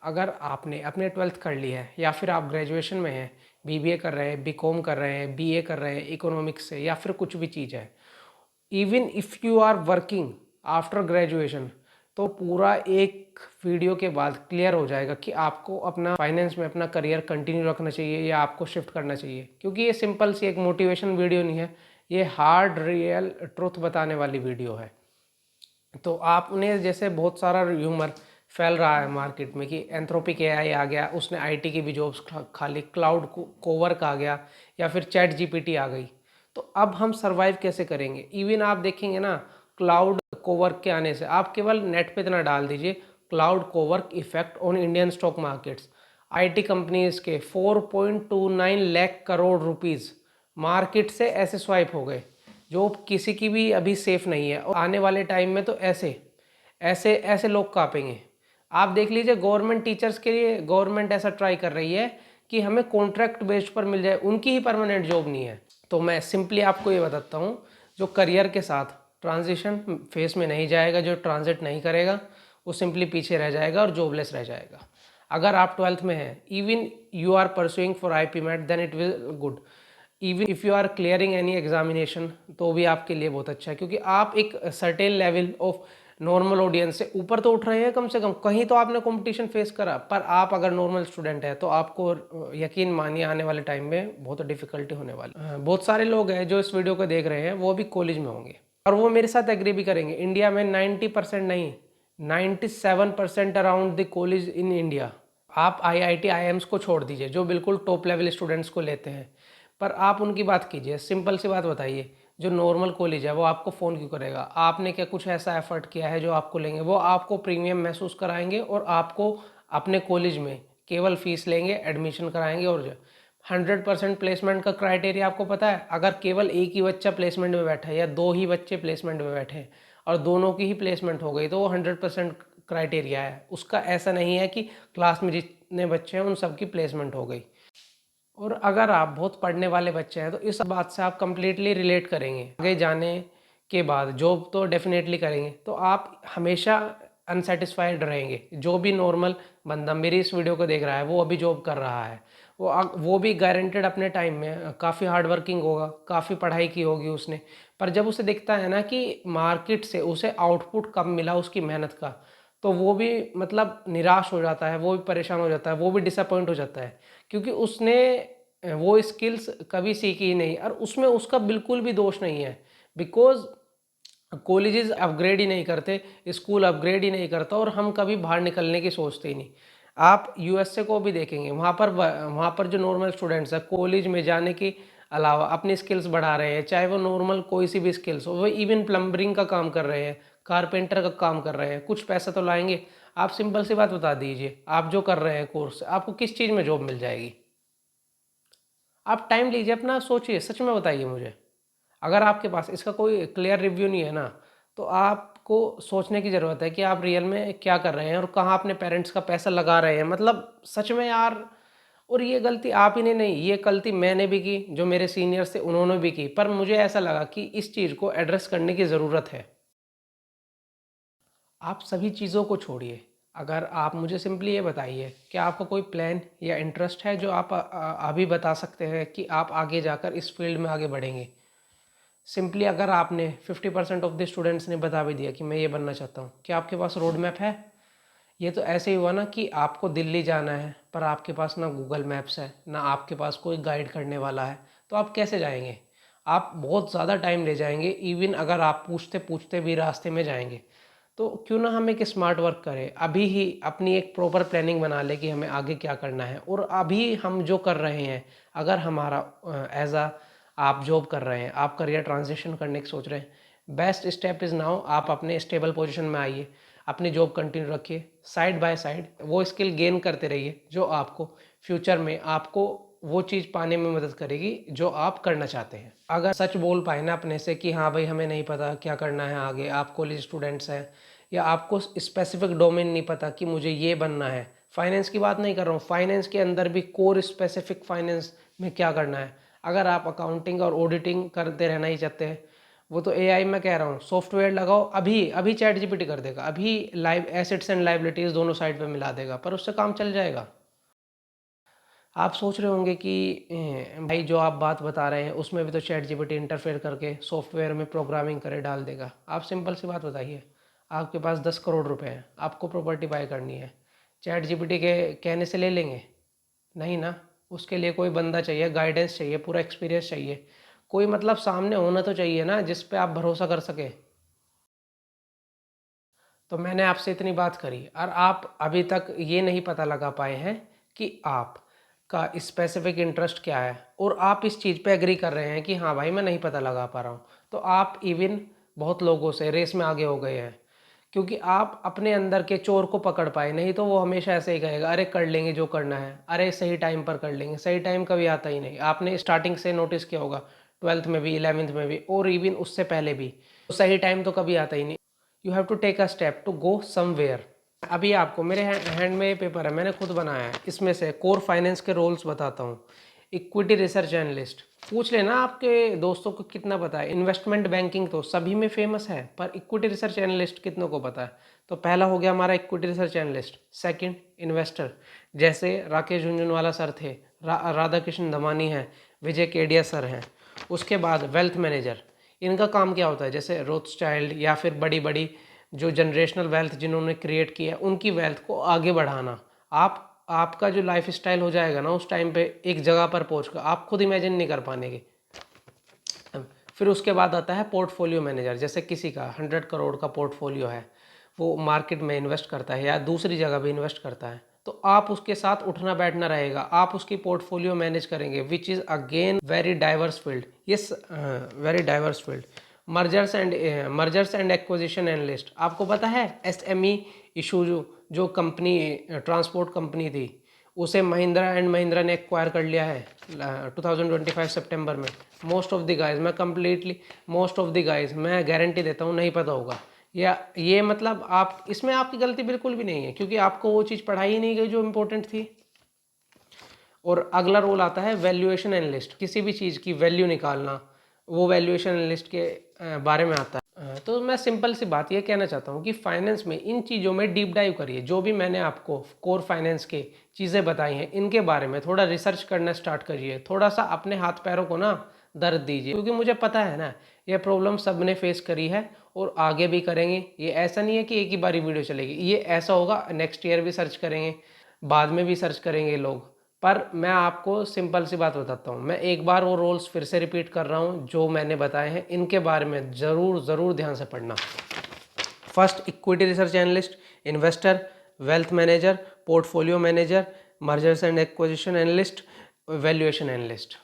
अगर आपने अपने 12th कर ली है या फिर आप ग्रेजुएशन में हैं, बीबीए कर रहे हैं, बीकॉम कर रहे हैं, बीए कर रहे हैं इकोनॉमिक्स से या फिर कुछ भी चीज़ है, even if you are working after graduation, तो पूरा एक वीडियो के बाद क्लियर हो जाएगा कि आपको अपना फाइनेंस में अपना करियर कंटिन्यू रखना चाहिए या आपको शिफ्ट करना चाहिए। क्योंकि ये सिंपल सी एक मोटिवेशन वीडियो नहीं है, ये हार्ड रियल ट्रुथ बताने वाली वीडियो है। तो आपने जैसे बहुत सारा ह्यूमर फैल रहा है मार्केट में कि एंथ्रोपिक एआई आ गया, उसने आईटी की भी जॉब्स खाली, क्लाउड कोवर्क आ गया या फिर चैट जीपीटी आ गई। तो अब हम सरवाइव कैसे करेंगे? इवन आप देखेंगे ना, क्लाउड कोवर्क के आने से आप केवल नेट पे इतना डाल दीजिए, cloud Cowork effect on Indian stock markets, IT companies के 4.29 लाख करोड़ रुपीस मार्केट से ऐसे स्वाइप हो गए, जो किसी की भी अभी सेफ नहीं है। और आने वाले टाइम में तो ऐसे ऐसे ऐसे लोग कांपेंगे। आप देख लीजिए, गवर्नमेंट टीचर्स के लिए गवर्नमेंट ऐसा ट्राई कर रही है कि हमें कॉन्ट्रैक्ट बेस्ड पर मिल जाए, उनकी ही परमानेंट जॉब नहीं है। तो मैं सिंपली आपको ये बताता हूँ, जो करियर के साथ ट्रांजिशन फेस में नहीं जाएगा, जो ट्रांजिट नहीं करेगा, वो सिंपली पीछे रह जाएगा और जॉबलेस रह जाएगा। अगर आप 12th में हैं, even you are pursuing for IP MAT, then it will good. Even if you are clearing any examination, तो भी आपके लिए बहुत अच्छा है, क्योंकि आप एक certain level of normal audience से ऊपर तो उठ रहे हैं कम से कम। कहीं तो आपने कंपटीशन फेस करा, पर आप अगर नॉर्मल स्टूडेंट है तो आपको यकीन मानिए आने वाले टाइम में बहुत डिफिकल्टी होने वाली। बहुत सारे लोग हैं जो इस वीडियो को देख रहे हैं, वो भी कॉलेज में होंगे और वो मेरे साथ एग्री भी करेंगे। इंडिया में 90% नहीं, 97% around the college in India, आप आईआईटी आईएम्स को छोड़ दीजिए जो बिल्कुल टॉप लेवल स्टूडेंट्स को लेते हैं, पर आप उनकी बात कीजिए। सिंपल सी बात बताइए, जो नॉर्मल कॉलेज है वो आपको फ़ोन क्यों करेगा? आपने क्या कुछ ऐसा एफर्ट किया है जो आपको लेंगे? वो आपको प्रीमियम महसूस कराएंगे और आपको अपने कॉलेज में केवल फीस लेंगे, एडमिशन कराएंगे। और जो 100% प्लेसमेंट का क्राइटेरिया आपको पता है, अगर केवल एक ही बच्चा प्लेसमेंट में बैठा है या दो ही बच्चे प्लेसमेंट में बैठे हैं और दोनों की ही प्लेसमेंट हो गई, तो वो 100% क्राइटेरिया है उसका। ऐसा नहीं है कि क्लास में जितने बच्चे हैं उन सबकी प्लेसमेंट हो गई। और अगर आप बहुत पढ़ने वाले बच्चे हैं तो इस बात से आप कंप्लीटली रिलेट करेंगे। आगे जाने के बाद जॉब तो डेफिनेटली करेंगे, तो आप हमेशा अनसेटिस्फाइड रहेंगे। जो भी नॉर्मल बंदा मेरी इस वीडियो को देख रहा है, वो अभी जॉब कर रहा है, वो भी गारंटेड अपने टाइम में काफ़ी हार्ड वर्किंग होगा, काफ़ी पढ़ाई की होगी उसने। पर जब उसे दिखता है ना कि मार्केट से उसे आउटपुट कम मिला उसकी मेहनत का, तो वो भी मतलब निराश हो जाता है, वो भी परेशान हो जाता है, वो भी डिसअपॉइंट हो जाता है। क्योंकि उसने वो स्किल्स कभी सीखी ही नहीं और उसमें उसका बिल्कुल भी दोष नहीं है। बिकॉज कॉलेजेस अपग्रेड ही नहीं करते, स्कूल अपग्रेड ही नहीं करता और हम कभी बाहर निकलने की सोचते ही नहीं। आप यूएसए को भी देखेंगे, वहाँ पर जो नॉर्मल स्टूडेंट्स हैं कॉलेज में जाने के अलावा अपनी स्किल्स बढ़ा रहे हैं, चाहे वो नॉर्मल कोई सी भी स्किल्स हो। वो इवन प्लम्बरिंग का काम कर रहे हैं, कारपेंटर का काम कर रहे हैं, कुछ पैसा तो लाएंगे। आप सिंपल सी बात बता दीजिए, आप जो कर रहे हैं कोर्स, आपको किस चीज़ में जॉब मिल जाएगी? आप टाइम लीजिए अपना, सोचिए, सच में बताइए मुझे। अगर आपके पास इसका कोई क्लियर रिव्यू नहीं है ना, तो आपको सोचने की ज़रूरत है कि आप रियल में क्या कर रहे हैं और कहाँ अपने पेरेंट्स का पैसा लगा रहे हैं। मतलब सच में यार। और ये गलती आप ही ने नहीं, ये गलती मैंने भी की, जो मेरे सीनियर्स थे उन्होंने भी की, पर मुझे ऐसा लगा कि इस चीज़ को एड्रेस करने की ज़रूरत है। आप सभी चीज़ों को छोड़िए, अगर आप मुझे सिंपली ये बताइए कि आपका कोई प्लान या इंटरेस्ट है जो आप अभी बता सकते हैं कि आप आगे जाकर इस फील्ड में आगे बढ़ेंगे। सिंपली अगर आपने 50% ऑफ द स्टूडेंट्स ने बता भी दिया कि मैं ये बनना चाहता हूँ, क्या आपके पास रोड मैप है? ये तो ऐसे ही हुआ ना कि आपको दिल्ली जाना है, पर आपके पास ना गूगल मैप्स है, ना आपके पास कोई गाइड करने वाला है, तो आप कैसे जाएंगे? आप बहुत ज़्यादा टाइम ले जाएंगे, इवन अगर आप पूछते पूछते भी रास्ते में जाएंगे। तो क्यों ना हम एक स्मार्ट वर्क करें, अभी ही अपनी एक प्रॉपर प्लानिंग बना ले कि हमें आगे क्या करना है। और अभी हम जो कर रहे हैं, अगर हमारा एज आ आप जॉब कर रहे हैं, आप करियर ट्रांजिशन करने की सोच रहे हैं, बेस्ट स्टेप इज़ नाउ, आप अपने स्टेबल पोजीशन में आइए, अपनी जॉब कंटिन्यू रखिए, साइड बाय साइड वो स्किल गेन करते रहिए जो आपको फ्यूचर में आपको वो चीज़ पाने में मदद करेगी जो आप करना चाहते हैं। अगर सच बोल पाए ना अपने से कि हाँ भाई हमें नहीं पता क्या करना है आगे, आप कॉलेज स्टूडेंट्स हैं या आपको स्पेसिफिक डोमेन नहीं पता कि मुझे ये बनना है, फाइनेंस की बात नहीं कर रहा हूँ, फाइनेंस के अंदर भी कोर स्पेसिफिक फाइनेंस में क्या करना है। अगर आप अकाउंटिंग और ऑडिटिंग करते रहना ही चाहते हैं, वो तो एआई मैं कह रहा हूँ, सॉफ्टवेयर लगाओ अभी अभी चैट जीपीटी कर देगा, अभी लाइव एसेट्स एंड लाइबिलिटीज़ दोनों साइड पे मिला देगा, पर उससे काम चल जाएगा। आप सोच रहे होंगे कि भाई जो आप बात बता रहे हैं उसमें भी तो चैट जीपीटी इंटरफेयर करके सॉफ्टवेयर में प्रोग्रामिंग करे डाल देगा। आप सिंपल सी बात बताइए, आपके पास 10 करोड़ रुपए हैं, आपको प्रॉपर्टी बाय करनी है, चैट जीपीटी के कहने से ले लेंगे? नहीं ना, उसके लिए कोई बंदा चाहिए, गाइडेंस चाहिए, पूरा एक्सपीरियंस चाहिए, कोई मतलब सामने होना तो चाहिए ना जिस पे आप भरोसा कर सके। तो मैंने आपसे इतनी बात करी और आप अभी तक ये नहीं पता लगा पाए हैं कि आप का स्पेसिफिक इंटरेस्ट क्या है, और आप इस चीज़ पे एग्री कर रहे हैं कि हाँ भाई मैं नहीं पता लगा पा रहा हूँ, तो आप इवन बहुत लोगों से रेस में आगे हो गए हैं, क्योंकि आप अपने अंदर के चोर को पकड़ पाए। नहीं तो वो हमेशा ऐसे ही कहेगा, अरे कर लेंगे जो करना है, अरे सही टाइम पर कर लेंगे। सही टाइम कभी आता ही नहीं, आपने स्टार्टिंग से नोटिस किया होगा, 12th में भी, 11th में भी, और इवन उससे पहले भी, तो सही टाइम तो कभी आता ही नहीं। You have to take a step to go somewhere. अभी आपको मेरे हैंड में ये पेपर है, मैंने खुद बनाया है, इसमें से कोर फाइनेंस के रोल्स बताता हूँ। इक्विटी रिसर्च एनालिस्ट, पूछ लेना आपके दोस्तों को कितना पता है। इन्वेस्टमेंट बैंकिंग तो सभी में फेमस है, पर इक्विटी रिसर्च एनालिस्ट कितनों को पता है? तो पहला हो गया हमारा equity research analyst. Second, investor, जैसे राकेश झुंझुनवाला सर थे, राधा कृष्ण दमानी हैं, विजय केडिया सर हैं। उसके बाद वेल्थ मैनेजर, इनका काम क्या होता है? जैसे रोथस्चाइल्ड या फिर बड़ी बड़ी जो जनरेशनल वेल्थ जिन्होंने क्रिएट किया है, उनकी वेल्थ को आगे बढ़ाना। आपका जो लाइफ स्टाइल हो जाएगा ना उस टाइम पे एक जगह पर पहुँच कर, आप खुद इमेजिन नहीं कर पाएंगे। फिर उसके बाद आता है पोर्टफोलियो मैनेजर, जैसे किसी का 100 करोड़ का पोर्टफोलियो है, वो मार्केट में इन्वेस्ट करता है या दूसरी जगह भी इन्वेस्ट करता है, तो आप उसके साथ उठना बैठना रहेगा, आप उसकी पोर्टफोलियो मैनेज करेंगे, which is again very diverse field. Yes, very diverse field. Mergers and acquisition analyst, आपको पता है एसएमई इशू जो कंपनी, ट्रांसपोर्ट कंपनी थी, उसे महिंद्रा एंड महिंद्रा ने एक्वायर कर लिया है 2025 सितंबर में। मोस्ट ऑफ द गाइज, मैं गारंटी देता हूँ नहीं पता होगा, या ये मतलब आप इसमें आपकी गलती बिल्कुल भी नहीं है, क्योंकि आपको वो चीज़ पढ़ाई ही नहीं गई जो इम्पोर्टेंट थी। और अगला रोल आता है वैल्यूएशन एनालिस्ट, किसी भी चीज़ की वैल्यू निकालना, वो वैल्यूएशन एनालिस्ट के बारे में आता है। तो मैं सिंपल सी बात ये कहना चाहता हूँ कि फाइनेंस में इन चीज़ों में डीप डाइव करिए। जो भी मैंने आपको कोर फाइनेंस के चीज़ें बताई हैं, इनके बारे में थोड़ा रिसर्च करना स्टार्ट करिए, थोड़ा सा अपने हाथ पैरों को ना दर्द दीजिए, क्योंकि मुझे पता है ना ये प्रॉब्लम सब ने फेस करी है और आगे भी करेंगे। ये ऐसा नहीं है कि एक ही बारी वीडियो चलेगी, ये ऐसा होगा नेक्स्ट ईयर भी सर्च करेंगे, बाद में भी सर्च करेंगे लोग। पर मैं आपको सिंपल सी बात बताता हूँ, मैं एक बार वो रोल्स फिर से रिपीट कर रहा हूँ जो मैंने बताए हैं, इनके बारे में ज़रूर ध्यान से पढ़ना। First, equity research analyst, investor, wealth manager, portfolio manager, mergers and acquisition analyst, valuation analyst.